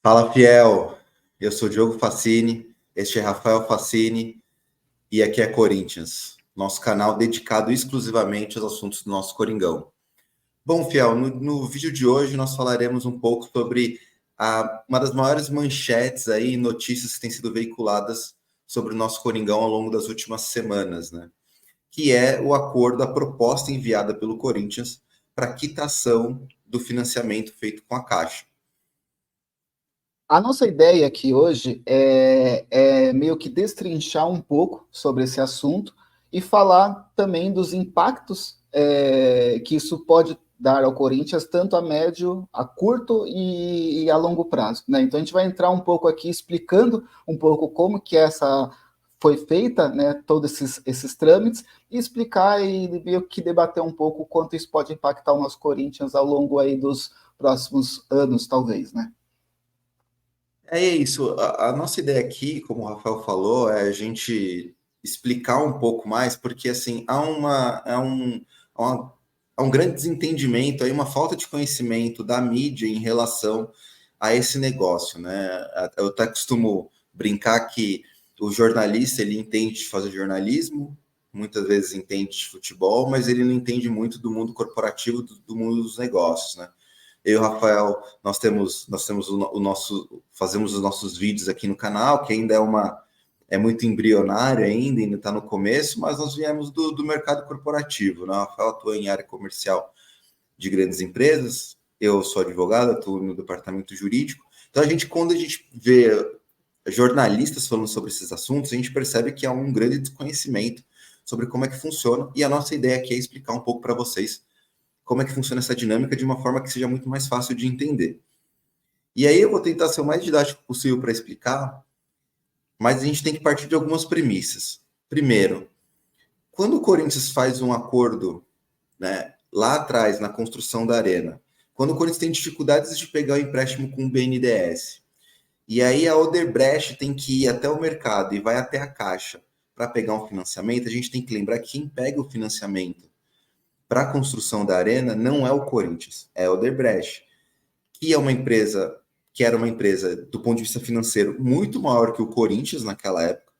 Fala, fiel. Eu sou Diogo Facini, este é Rafael Facini e aqui é Corinthians, nosso canal dedicado exclusivamente aos assuntos do nosso Coringão. Bom, fiel, no vídeo de hoje nós falaremos um pouco sobre uma das maiores manchetes aí, notícias que têm sido veiculadas sobre o nosso Coringão ao longo das últimas semanas, né? Que é o acordo, a proposta enviada pelo Corinthians para quitação do financiamento feito com a Caixa. A nossa ideia aqui hoje é meio que destrinchar um pouco sobre esse assunto e falar também dos impactos que isso pode dar ao Corinthians, tanto a médio, a curto e a longo prazo, né? Então a gente vai entrar um pouco aqui explicando um pouco como que essa foi feita, né, todos esses trâmites, e explicar e meio que debater um pouco o quanto isso pode impactar o nosso Corinthians ao longo aí dos próximos anos, talvez, né? É isso. A nossa ideia aqui, como o Rafael falou, é a gente explicar um pouco mais, porque assim há um grande desentendimento, aí uma falta de conhecimento da mídia em relação a esse negócio, né? Eu até costumo brincar que o jornalista ele entende de fazer jornalismo, muitas vezes entende de futebol, mas ele não entende muito do mundo corporativo, do mundo dos negócios, né? Eu e o Rafael, nós temos o nosso, fazemos os nossos vídeos aqui no canal, que ainda é muito embrionário ainda está no começo, mas nós viemos do mercado corporativo, né? O Rafael atua em área comercial de grandes empresas, eu sou advogado, atuo no departamento jurídico. Então, quando a gente vê jornalistas falando sobre esses assuntos, a gente percebe que há um grande desconhecimento sobre como é que funciona, e a nossa ideia aqui é explicar um pouco para vocês como é que funciona essa dinâmica de uma forma que seja muito mais fácil de entender. E aí eu vou tentar ser o mais didático possível para explicar, mas a gente tem que partir de algumas premissas. Primeiro, quando o Corinthians faz um acordo, né, lá atrás, na construção da arena, quando o Corinthians tem dificuldades de pegar o empréstimo com o BNDES, e aí a Odebrecht tem que ir até o mercado e vai até a Caixa para pegar um financiamento, a gente tem que lembrar que quem pega o financiamento para a construção da arena não é o Corinthians, é a Odebrecht, que é uma empresa que era uma empresa do ponto de vista financeiro muito maior que o Corinthians naquela época,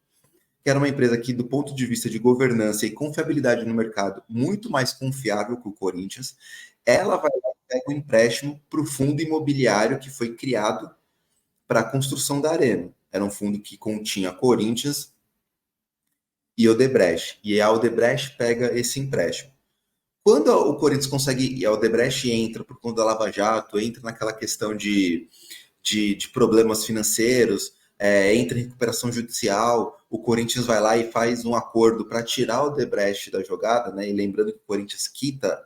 que era uma empresa que do ponto de vista de governança e confiabilidade no mercado muito mais confiável que o Corinthians. Ela vai lá e pega o empréstimo para o fundo imobiliário que foi criado para a construção da arena. Era um fundo que continha Corinthians e Odebrecht, e a Odebrecht pega esse empréstimo. Quando o Corinthians consegue, e a Odebrecht entra por conta da Lava Jato, entra naquela questão de problemas financeiros, entra em recuperação judicial, o Corinthians vai lá e faz um acordo para tirar o Odebrecht da jogada, né? E lembrando que o Corinthians quita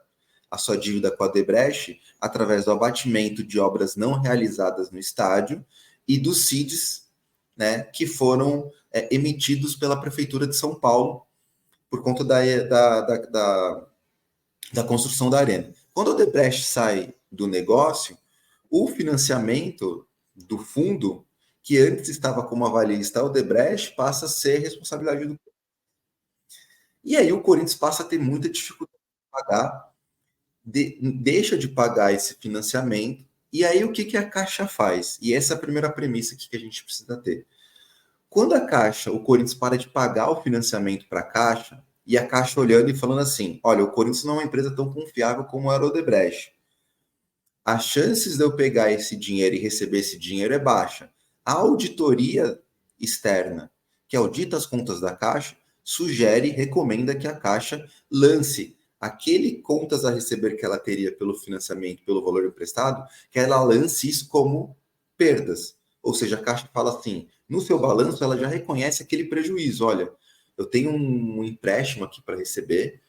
a sua dívida com a Odebrecht através do abatimento de obras não realizadas no estádio e dos CIDs, né, que foram emitidos pela Prefeitura de São Paulo por conta da construção da arena. Quando o Odebrecht sai do negócio, o financiamento do fundo, que antes estava como avalista Odebrecht, passa a ser responsabilidade do. E aí o Corinthians passa a ter muita dificuldade de pagar, deixa de pagar esse financiamento, e aí o que a Caixa faz? E essa é a primeira premissa que a gente precisa ter. Quando a Caixa, o Corinthians para de pagar o financiamento para a Caixa, e a Caixa olhando e falando assim, olha, o Corinthians não é uma empresa tão confiável como era o Odebrecht. As chances de eu pegar esse dinheiro e receber esse dinheiro é baixa. A auditoria externa, que audita as contas da Caixa, sugere, recomenda que a Caixa lance aquele contas a receber que ela teria pelo financiamento, pelo valor emprestado, que ela lance isso como perdas. Ou seja, a Caixa fala assim, no seu balanço ela já reconhece aquele prejuízo. Olha, eu tenho um empréstimo aqui para receber,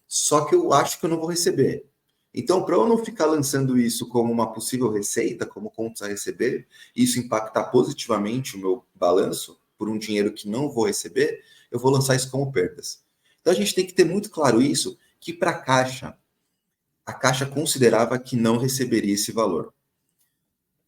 só que eu acho que eu não vou receber. Então, para eu não ficar lançando isso como uma possível receita, como contas a receber, e isso impactar positivamente o meu balanço por um dinheiro que não vou receber, eu vou lançar isso como perdas. Então, a gente tem que ter muito claro isso, que para a Caixa considerava que não receberia esse valor.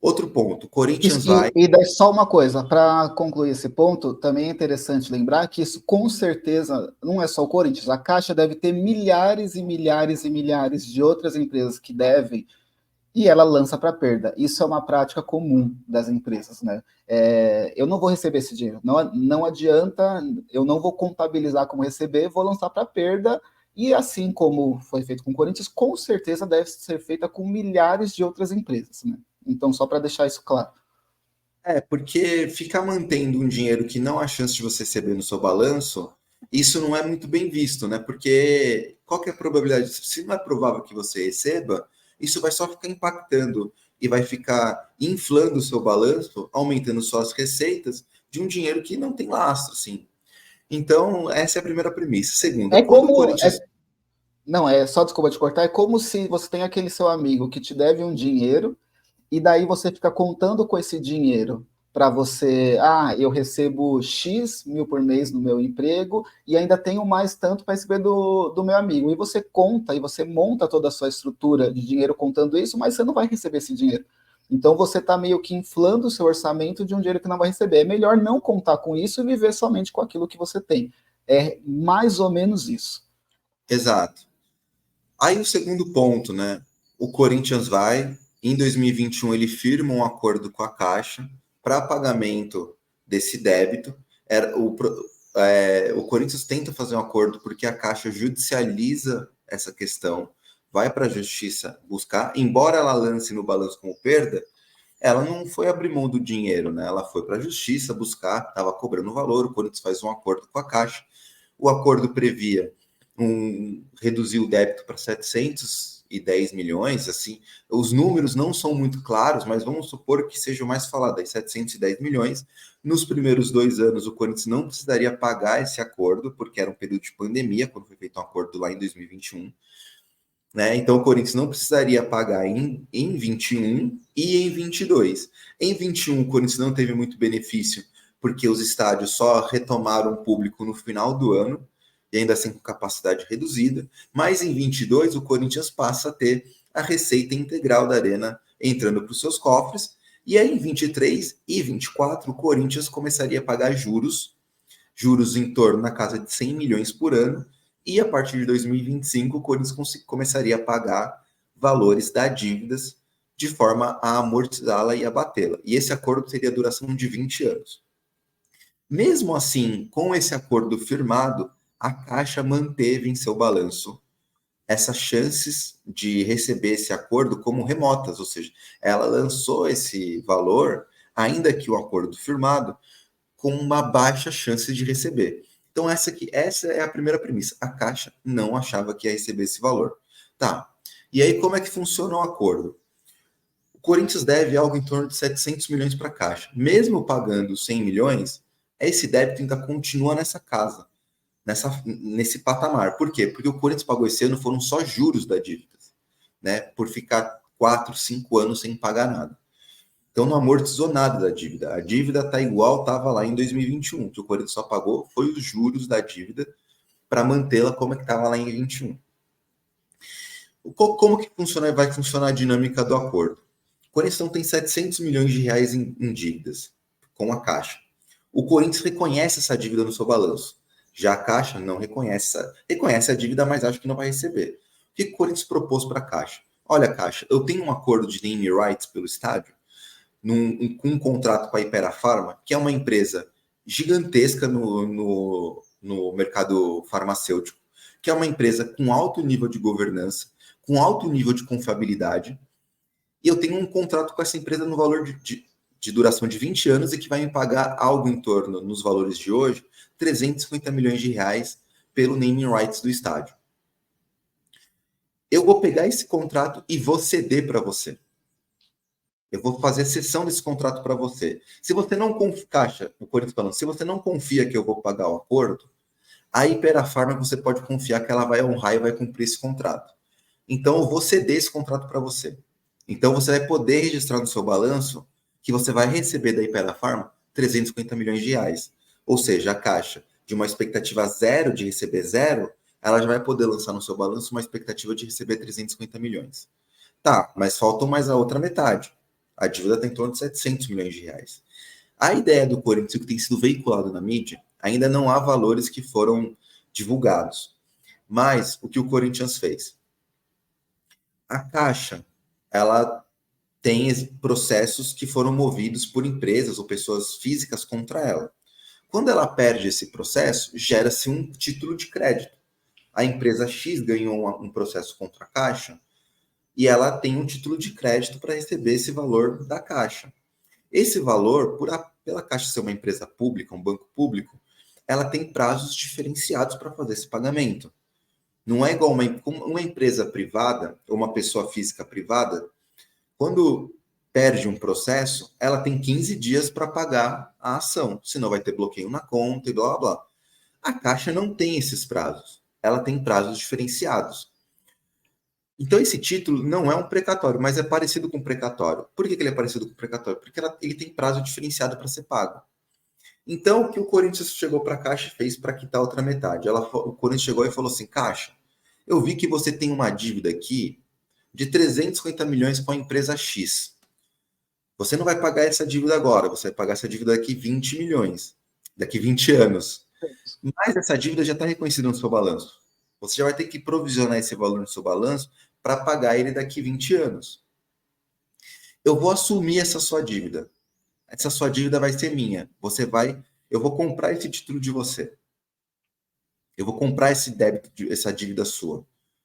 Outro ponto, Corinthians vai... E daí só uma coisa, para concluir esse ponto, também é interessante lembrar que isso com certeza não é só o Corinthians, a Caixa deve ter milhares e milhares e milhares de outras empresas que devem, e ela lança para perda. Isso é uma prática comum das empresas, né? Eu não vou receber esse dinheiro, não adianta, eu não vou contabilizar como receber, vou lançar para perda, e assim como foi feito com o Corinthians, com certeza deve ser feita com milhares de outras empresas, né? Então, só para deixar isso claro. Porque ficar mantendo um dinheiro que não há chance de você receber no seu balanço, isso não é muito bem visto, né? Porque qual que é a probabilidade? Se não é provável que você receba, isso vai só ficar impactando e vai ficar inflando o seu balanço, aumentando suas receitas de um dinheiro que não tem lastro, assim. Então, essa é a primeira premissa. Segunda, É quando o como, Corinthians. não, é só desculpa te cortar, é como se você tem aquele seu amigo que te deve um dinheiro, e daí você fica contando com esse dinheiro para você, eu recebo X mil por mês no meu emprego e ainda tenho mais tanto para receber do meu amigo. E você conta e você monta toda a sua estrutura de dinheiro contando isso, mas você não vai receber esse dinheiro. Então você está meio que inflando o seu orçamento de um dinheiro que não vai receber. É melhor não contar com isso e viver somente com aquilo que você tem. É mais ou menos isso. Exato. Aí o segundo ponto, né? O Corinthians vai, em 2021 ele firma um acordo com a Caixa para pagamento desse débito. O Corinthians tenta fazer um acordo porque a Caixa judicializa essa questão, vai para a Justiça buscar, embora ela lance no balanço como perda, ela não foi abrir mão do dinheiro, né? Ela foi para a Justiça buscar, estava cobrando o valor, o Corinthians faz um acordo com a Caixa. O acordo previa reduzir o débito para 710 milhões, assim, os números não são muito claros, mas vamos supor que seja o mais falado, aí 710 milhões. Nos primeiros 2 anos, o Corinthians não precisaria pagar esse acordo, porque era um período de pandemia, quando foi feito um acordo lá em 2021. Né? Então, o Corinthians não precisaria pagar em 21 e em 22. Em 21, o Corinthians não teve muito benefício, porque os estádios só retomaram o público no final do ano, e ainda assim com capacidade reduzida. Mas em 22, o Corinthians passa a ter a receita integral da Arena entrando para os seus cofres. E aí, em 23 e 24, o Corinthians começaria a pagar juros em torno na casa de 100 milhões por ano, e a partir de 2025 o Corinthians começaria a pagar valores da dívidas de forma a amortizá-la e abatê-la. E esse acordo teria duração de 20 anos. Mesmo assim, com esse acordo firmado, a Caixa manteve em seu balanço essas chances de receber esse acordo como remotas, ou seja, ela lançou esse valor, ainda que o acordo firmado, com uma baixa chance de receber. Então, essa é a primeira premissa. A Caixa não achava que ia receber esse valor. Tá. E aí, como é que funciona o acordo? O Corinthians deve algo em torno de 700 milhões para a Caixa. Mesmo pagando 100 milhões, esse débito ainda continua nessa casa, nesse patamar. Por quê? Porque o Corinthians pagou esse ano foram só juros da dívida, né? Por ficar 4, 5 anos sem pagar nada. Então não amortizou nada da dívida. A dívida está igual estava lá em 2021. O que o Corinthians só pagou foi os juros da dívida para mantê-la como é que estava lá em 21. Como que vai funcionar a dinâmica do acordo? O Corinthians não tem 700 milhões de reais em dívidas com a Caixa. O Corinthians reconhece essa dívida no seu balanço. Já a Caixa não reconhece a dívida, mas acha que não vai receber. O que o Corinthians propôs para a Caixa? Olha, Caixa, eu tenho um acordo de name rights pelo estádio, com um contrato com a Hypera Pharma, que é uma empresa gigantesca no mercado farmacêutico, que é uma empresa com alto nível de governança, com alto nível de confiabilidade, e eu tenho um contrato com essa empresa no valor de duração de 20 anos e que vai me pagar algo em torno, nos valores de hoje, 350 milhões de reais pelo naming rights do estádio. Eu vou pegar esse contrato e vou ceder para você. Eu vou fazer cessão desse contrato para você. Se você não confia, Caixa, o Corinthians falando, se você não confia que eu vou pagar o acordo, a Hypera você pode confiar que ela vai honrar e vai cumprir esse contrato. Então, eu vou ceder esse contrato para você. Então, você vai poder registrar no seu balanço que você vai receber da Hypera 350 milhões de reais. Ou seja, a Caixa, de uma expectativa zero de receber zero, ela já vai poder lançar no seu balanço uma expectativa de receber 350 milhões. Tá, mas falta mais a outra metade. A dívida está em torno de 700 milhões de reais. A ideia do Corinthians, que tem sido veiculado na mídia, ainda não há valores que foram divulgados. Mas o que o Corinthians fez? A Caixa, ela tem processos que foram movidos por empresas ou pessoas físicas contra ela. Quando ela perde esse processo, gera-se um título de crédito. A empresa X ganhou um processo contra a Caixa e ela tem um título de crédito para receber esse valor da Caixa. Esse valor, pela Caixa ser uma empresa pública, um banco público, ela tem prazos diferenciados para fazer esse pagamento. Não é igual uma empresa privada ou uma pessoa física privada, quando perde um processo, ela tem 15 dias para pagar a ação, senão vai ter bloqueio na conta e blá blá blá. A Caixa não tem esses prazos, ela tem prazos diferenciados. Então, esse título não é um precatório, mas é parecido com precatório. Por que ele é parecido com precatório? Porque ele tem prazo diferenciado para ser pago. Então, o que o Corinthians chegou para a Caixa e fez para quitar a outra metade? O Corinthians chegou e falou assim: Caixa, eu vi que você tem uma dívida aqui de 350 milhões com a empresa X. Você não vai pagar essa dívida agora, você vai pagar essa dívida daqui 20 milhões, daqui 20 anos. Mas essa dívida já está reconhecida no seu balanço. Você já vai ter que provisionar esse valor no seu balanço para pagar ele daqui 20 anos. Eu vou assumir essa sua dívida. Essa sua dívida vai ser minha. Eu vou comprar esse título de você. Eu vou comprar esse débito, essa dívida sua.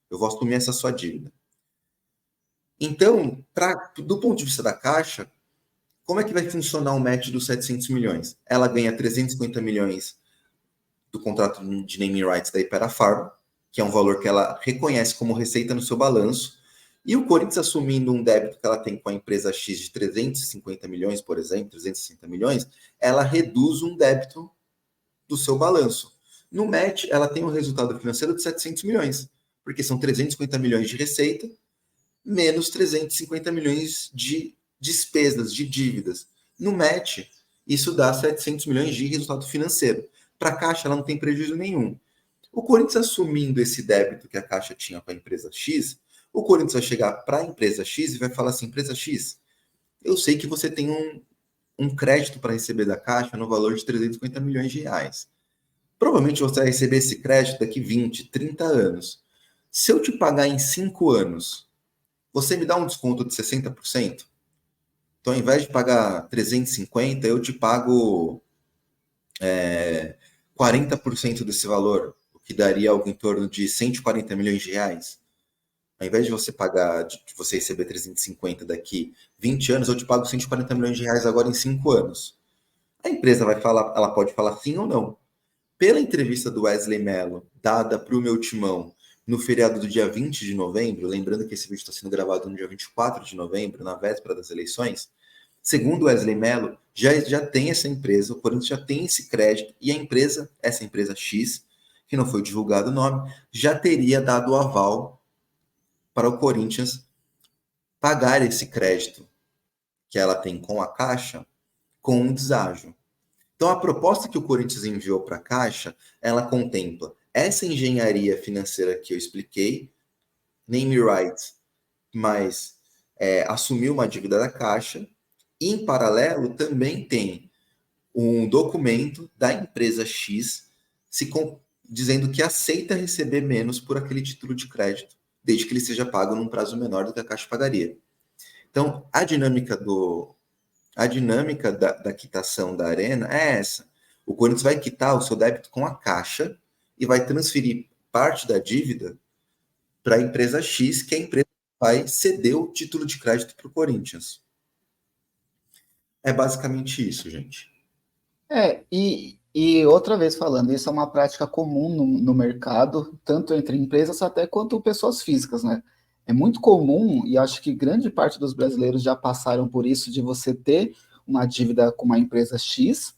Eu vou assumir essa sua dívida. Então, do ponto de vista da Caixa, como é que vai funcionar o match dos 700 milhões? Ela ganha 350 milhões do contrato de naming rights da Hypera Pharma, que é um valor que ela reconhece como receita no seu balanço, e o Corinthians assumindo um débito que ela tem com a empresa X de 350 milhões, por exemplo, 360 milhões, ela reduz um débito do seu balanço. No match, ela tem um resultado financeiro de 700 milhões, porque são 350 milhões de receita, menos 350 milhões de despesas, de dívidas. No match, isso dá 700 milhões de resultado financeiro. Para a Caixa, ela não tem prejuízo nenhum. O Corinthians assumindo esse débito que a Caixa tinha com a empresa X, o Corinthians vai chegar para a empresa X e vai falar assim: empresa X, eu sei que você tem um crédito para receber da Caixa no valor de 350 milhões de reais. Provavelmente você vai receber esse crédito daqui 20, 30 anos. Se eu te pagar em 5 anos, você me dá um desconto de 60%? Então, ao invés de pagar 350, eu te pago 40% desse valor, o que daria algo em torno de 140 milhões de reais. Ao invés de você pagar, de você receber 350 daqui 20 anos, eu te pago 140 milhões de reais agora em 5 anos. A empresa vai falar, ela pode falar sim ou não. Pela entrevista do Wesley Mello, dada para o meu timão no feriado do dia 20 de novembro, lembrando que esse vídeo está sendo gravado no dia 24 de novembro, na véspera das eleições, segundo Wesley Mello, já tem essa empresa, o Corinthians já tem esse crédito, e a empresa, essa empresa X, que não foi divulgado o nome, já teria dado o aval para o Corinthians pagar esse crédito que ela tem com a Caixa com um deságio. Então, a proposta que o Corinthians enviou para a Caixa, ela contempla essa engenharia financeira que eu expliquei, name rights, mas assumir uma dívida da Caixa, e, em paralelo, também tem um documento da empresa X dizendo que aceita receber menos por aquele título de crédito, desde que ele seja pago num prazo menor do que a Caixa pagaria. Então, a dinâmica da quitação da Arena é essa. O Corinthians vai quitar o seu débito com a Caixa e vai transferir parte da dívida para a empresa X, que a empresa vai ceder o título de crédito para o Corinthians. É basicamente isso, gente. E outra vez falando, isso é uma prática comum no mercado, tanto entre empresas até quanto pessoas físicas, né? É muito comum, e acho que grande parte dos brasileiros já passaram por isso, de você ter uma dívida com uma empresa X,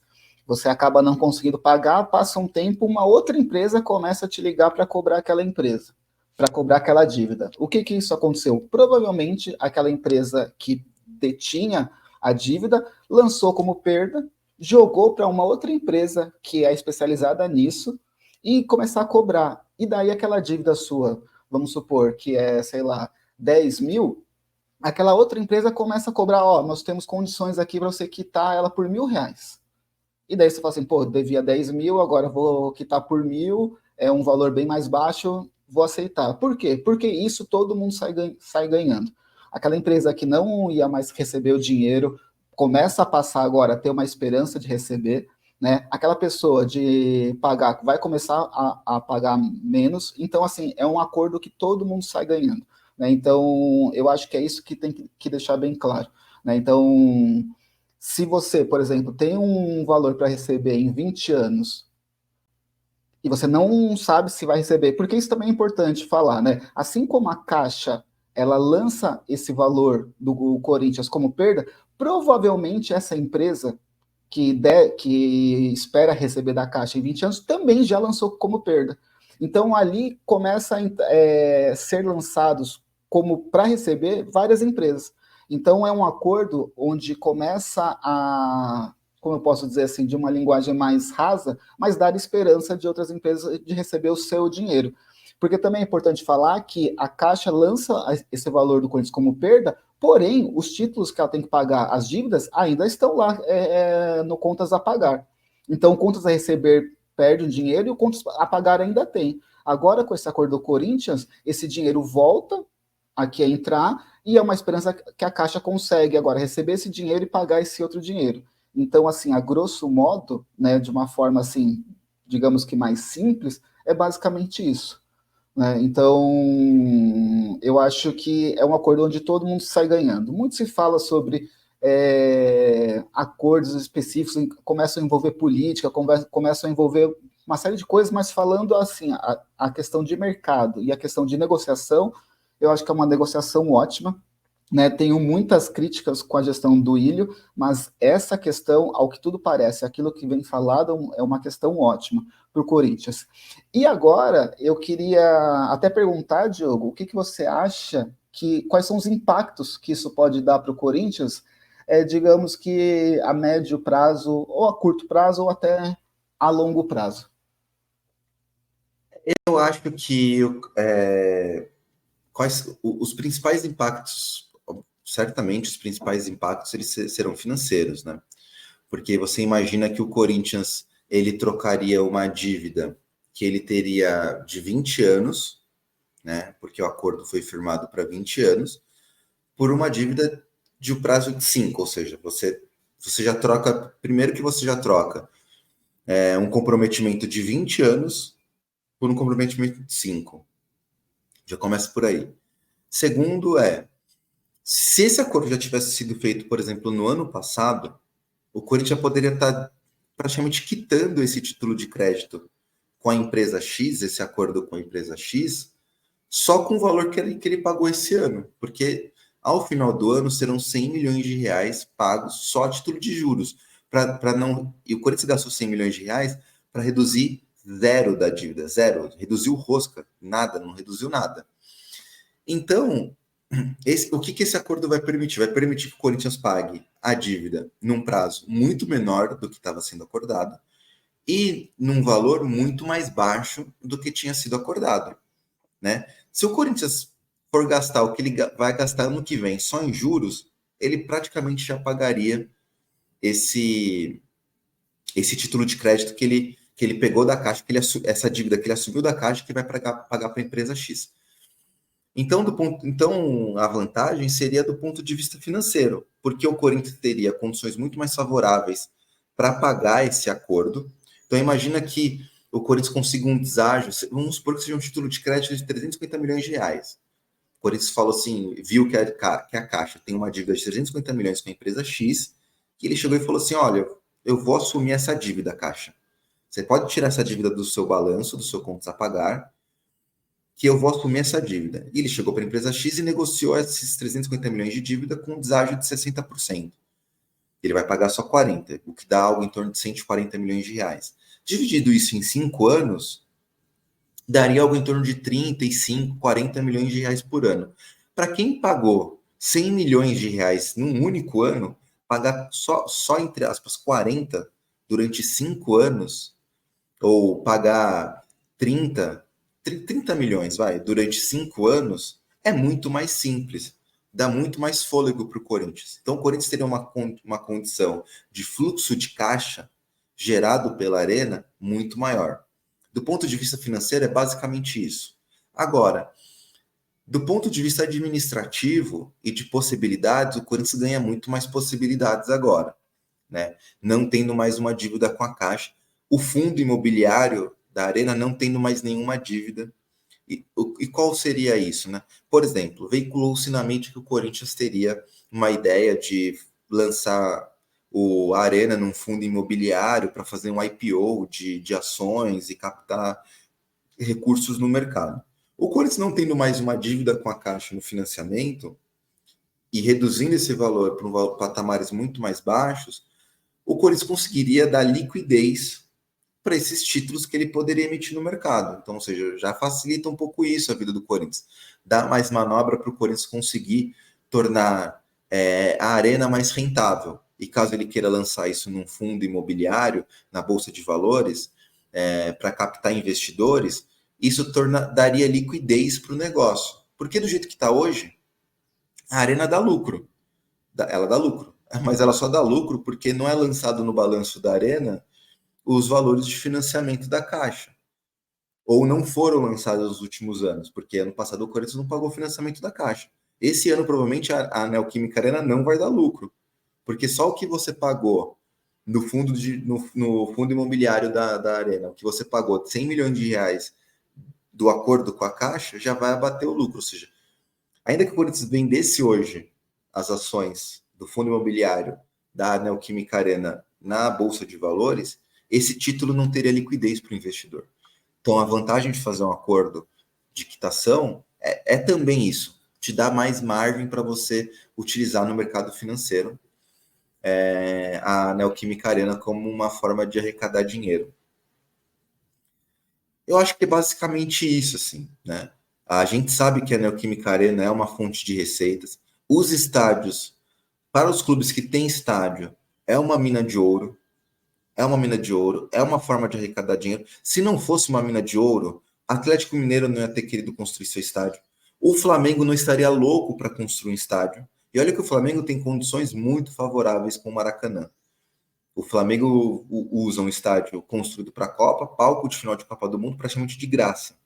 você acaba não conseguindo pagar, passa um tempo, uma outra empresa começa a te ligar para cobrar aquela empresa, para cobrar aquela dívida. O que isso aconteceu? Provavelmente aquela empresa que detinha a dívida lançou como perda, jogou para uma outra empresa que é especializada nisso e começar a cobrar. E daí aquela dívida sua, vamos supor que é, sei lá, 10 mil, aquela outra empresa começa a cobrar, nós temos condições aqui para você quitar ela por R$ 1.000. E daí você fala assim, devia 10 mil, agora vou quitar por 1.000, é um valor bem mais baixo, vou aceitar. Por quê? Porque isso todo mundo sai ganhando. aquela empresa que não ia mais receber o dinheiro, começa a passar agora a ter uma esperança de receber, né? Aquela pessoa de pagar vai começar a pagar menos. Então, assim, é um acordo que todo mundo sai ganhando, né? Então, eu acho que é isso que tem que deixar bem claro, né? Então, se você, por exemplo, tem um valor para receber em 20 anos e você não sabe se vai receber, porque isso também é importante falar, né? Assim como a Caixa ela lança esse valor do Corinthians como perda, provavelmente essa empresa que espera receber da Caixa em 20 anos também já lançou como perda. Então ali começa a ser lançados como para receber várias empresas. Então é um acordo onde começa a, como eu posso dizer assim, de uma linguagem mais rasa, mas dar esperança de outras empresas de receber o seu dinheiro. Porque também é importante falar que a Caixa lança esse valor do Corinthians como perda, porém, os títulos que ela tem que pagar, as dívidas, ainda estão lá no contas a pagar. Então, contas a receber perde o dinheiro e o contas a pagar ainda tem. Agora, com esse acordo do Corinthians, esse dinheiro volta aqui a entrar e é uma esperança que a Caixa consegue agora receber esse dinheiro e pagar esse outro dinheiro. Então, assim, a grosso modo, né, de uma forma assim, digamos que mais simples, é basicamente isso, né? Então, eu acho que é um acordo onde todo mundo sai ganhando. Muito se fala sobre acordos específicos, começam a envolver política, começam a envolver uma série de coisas, mas falando assim, a questão de mercado e a questão de negociação, eu acho que é uma negociação ótima, né? Tenho muitas críticas com a gestão do Ilho, mas essa questão, ao que tudo parece, aquilo que vem falado, é uma questão ótima para o Corinthians. E agora, eu queria até perguntar, Diogo, o que você acha quais são os impactos que isso pode dar para o Corinthians, digamos que a médio prazo, ou a curto prazo, ou até a longo prazo? Eu acho que quais os principais impactos, certamente os principais impactos eles serão financeiros, né? Porque você imagina que o Corinthians ele trocaria uma dívida que ele teria de 20 anos, né? Porque o acordo foi firmado para 20 anos, por uma dívida de um prazo de 5, ou seja, você já troca, primeiro que você já troca um comprometimento de 20 anos por um comprometimento de 5. Já começa por aí. Segundo se esse acordo já tivesse sido feito, por exemplo, no ano passado, o Corinthians poderia estar praticamente quitando esse título de crédito com a empresa X, esse acordo com a empresa X, só com o valor que ele pagou esse ano, porque ao final do ano serão 100 milhões de reais pagos só a título de juros, para não, e o Corinthians gastou 100 milhões de reais para reduzir zero da dívida, zero, reduziu rosca, nada, não reduziu nada. Então, o que esse acordo vai permitir? Vai permitir que o Corinthians pague a dívida num prazo muito menor do que estava sendo acordado e num valor muito mais baixo do que tinha sido acordado, né? Se o Corinthians for gastar o que ele vai gastar ano que vem só em juros, ele praticamente já pagaria esse título de crédito que ele pegou da Caixa, essa dívida que ele assumiu da Caixa que vai pagar para a empresa X. Então, a vantagem seria do ponto de vista financeiro, porque o Corinthians teria condições muito mais favoráveis para pagar esse acordo. Então, imagina que o Corinthians consiga um deságio, vamos supor que seja um título de crédito de 350 milhões de reais. O Corinthians falou assim, viu que a Caixa tem uma dívida de 350 milhões com a empresa X, que ele chegou e falou assim, olha, eu vou assumir essa dívida, Caixa. Você pode tirar essa dívida do seu balanço, do seu contas a pagar, que eu vou assumir essa dívida. E ele chegou para a empresa X e negociou esses 350 milhões de dívida com um deságio de 60%. Ele vai pagar só 40%, o que dá algo em torno de 140 milhões de reais. Dividido isso em 5 anos, daria algo em torno de 35, 40 milhões de reais por ano. Para quem pagou 100 milhões de reais num único ano, pagar só entre aspas, 40 durante 5 anos, ou pagar 30 milhões, durante 5 anos, é muito mais simples. Dá muito mais fôlego para o Corinthians. Então, o Corinthians teria uma condição de fluxo de caixa gerado pela Arena muito maior. Do ponto de vista financeiro, é basicamente isso. Agora, Do ponto de vista administrativo e de possibilidades, o Corinthians ganha muito mais possibilidades agora, né? Não tendo mais uma dívida com a Caixa. O fundo imobiliário da Arena não tendo mais nenhuma dívida. E qual seria isso, né? Por exemplo, veiculou-se na mente que o Corinthians teria uma ideia de lançar a Arena num fundo imobiliário para fazer um IPO de ações e captar recursos no mercado. O Corinthians não tendo mais uma dívida com a Caixa no financiamento e reduzindo esse valor para patamares muito mais baixos, o Corinthians conseguiria dar liquidez para esses títulos que ele poderia emitir no mercado. Então, ou seja, já facilita um pouco isso a vida do Corinthians. Dá mais manobra para o Corinthians conseguir tornar a Arena mais rentável. E caso ele queira lançar isso num fundo imobiliário, na Bolsa de Valores, para captar investidores, isso daria liquidez para o negócio. Porque do jeito que está hoje, a Arena dá lucro. Ela dá lucro. Mas ela só dá lucro porque não é lançado no balanço da Arena os valores de financiamento da Caixa. Ou não foram lançados nos últimos anos, porque ano passado o Corinthians não pagou o financiamento da Caixa. Esse ano, provavelmente, a Neoquímica Arena não vai dar lucro, porque só o que você pagou no fundo, no fundo imobiliário da Arena, o que você pagou de 100 milhões de reais do acordo com a Caixa, já vai abater o lucro. Ou seja, ainda que o Corinthians vendesse hoje as ações do fundo imobiliário da Neoquímica Arena na Bolsa de Valores, esse título não teria liquidez para o investidor. Então, a vantagem de fazer um acordo de quitação é também isso, te dá mais margem para você utilizar no mercado financeiro a Neoquímica Arena como uma forma de arrecadar dinheiro. Eu acho que é basicamente isso, assim, né? A gente sabe que a Neoquímica Arena é uma fonte de receitas. Os estádios, para os clubes que têm estádio, é uma mina de ouro. É uma mina de ouro, é uma forma de arrecadar dinheiro. Se não fosse uma mina de ouro, Atlético Mineiro não ia ter querido construir seu estádio. O Flamengo não estaria louco para construir um estádio. E olha que o Flamengo tem condições muito favoráveis com o Maracanã. O Flamengo usa um estádio construído para a Copa, palco de final de Copa do Mundo, praticamente de graça.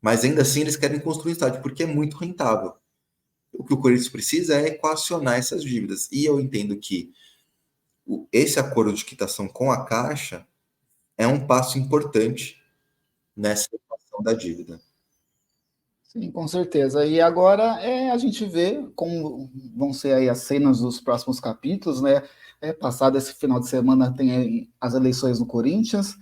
Mas ainda assim eles querem construir um estádio porque é muito rentável. O que o Corinthians precisa é equacionar essas dívidas. E eu entendo que esse acordo de quitação com a Caixa é um passo importante nessa equação da dívida. Sim, com certeza. E agora a gente vê como vão ser aí as cenas dos próximos capítulos, né? Passado esse final de semana tem aí as eleições no Corinthians.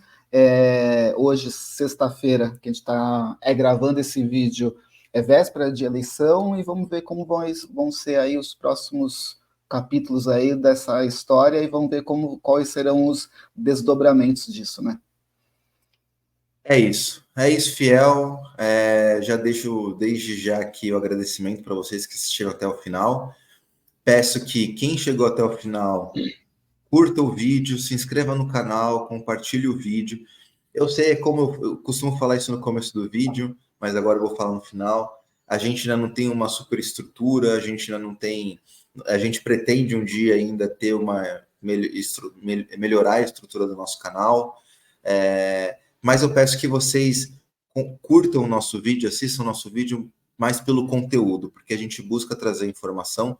Hoje, sexta-feira, que a gente está gravando esse vídeo, é véspera de eleição e vamos ver como vão ser aí os próximos capítulos aí dessa história e vamos ver quais serão os desdobramentos disso, né? É isso, Fiel. Já deixo desde já aqui o agradecimento para vocês que assistiram até o final. Peço que quem chegou até o final curta o vídeo, se inscreva no canal, compartilhe o vídeo. Eu sei como eu costumo falar isso no começo do vídeo, mas agora eu vou falar no final. A gente ainda não tem uma superestrutura, a gente ainda não tem. A gente pretende um dia ainda ter melhorar a estrutura do nosso canal. Mas eu peço que vocês curtam o nosso vídeo, assistam o nosso vídeo mais pelo conteúdo, porque a gente busca trazer informação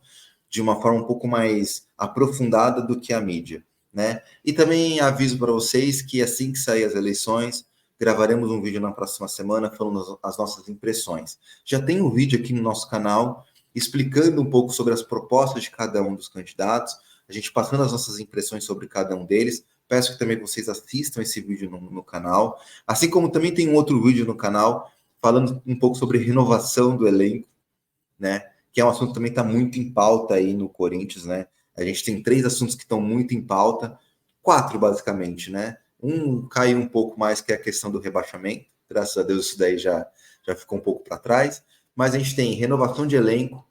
de uma forma um pouco mais aprofundada do que a mídia, né? E também aviso para vocês que assim que sair as eleições, gravaremos um vídeo na próxima semana falando as nossas impressões. Já tem um vídeo aqui no nosso canal explicando um pouco sobre as propostas de cada um dos candidatos, a gente passando as nossas impressões sobre cada um deles. Peço que também vocês assistam esse vídeo no canal, assim como também tem um outro vídeo no canal falando um pouco sobre renovação do elenco, né? Que é um assunto que também está muito em pauta aí no Corinthians, né? A gente tem 3 assuntos que estão muito em pauta, 4 basicamente, né? Um caiu um pouco mais, que é a questão do rebaixamento. Graças a Deus isso daí já ficou um pouco para trás. Mas a gente tem renovação de elenco,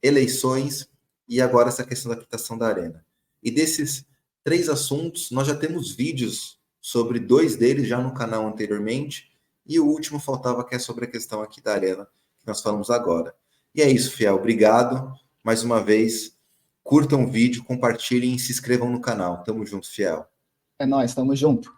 eleições e agora essa questão da quitação da Arena. E desses 3 assuntos, nós já temos vídeos sobre 2 deles já no canal anteriormente, e o último faltava, que é sobre a questão aqui da Arena, que nós falamos agora. E é isso, Fiel. Obrigado. Mais uma vez, curtam o vídeo, compartilhem e se inscrevam no canal. Tamo junto, Fiel. É nóis, tamo junto.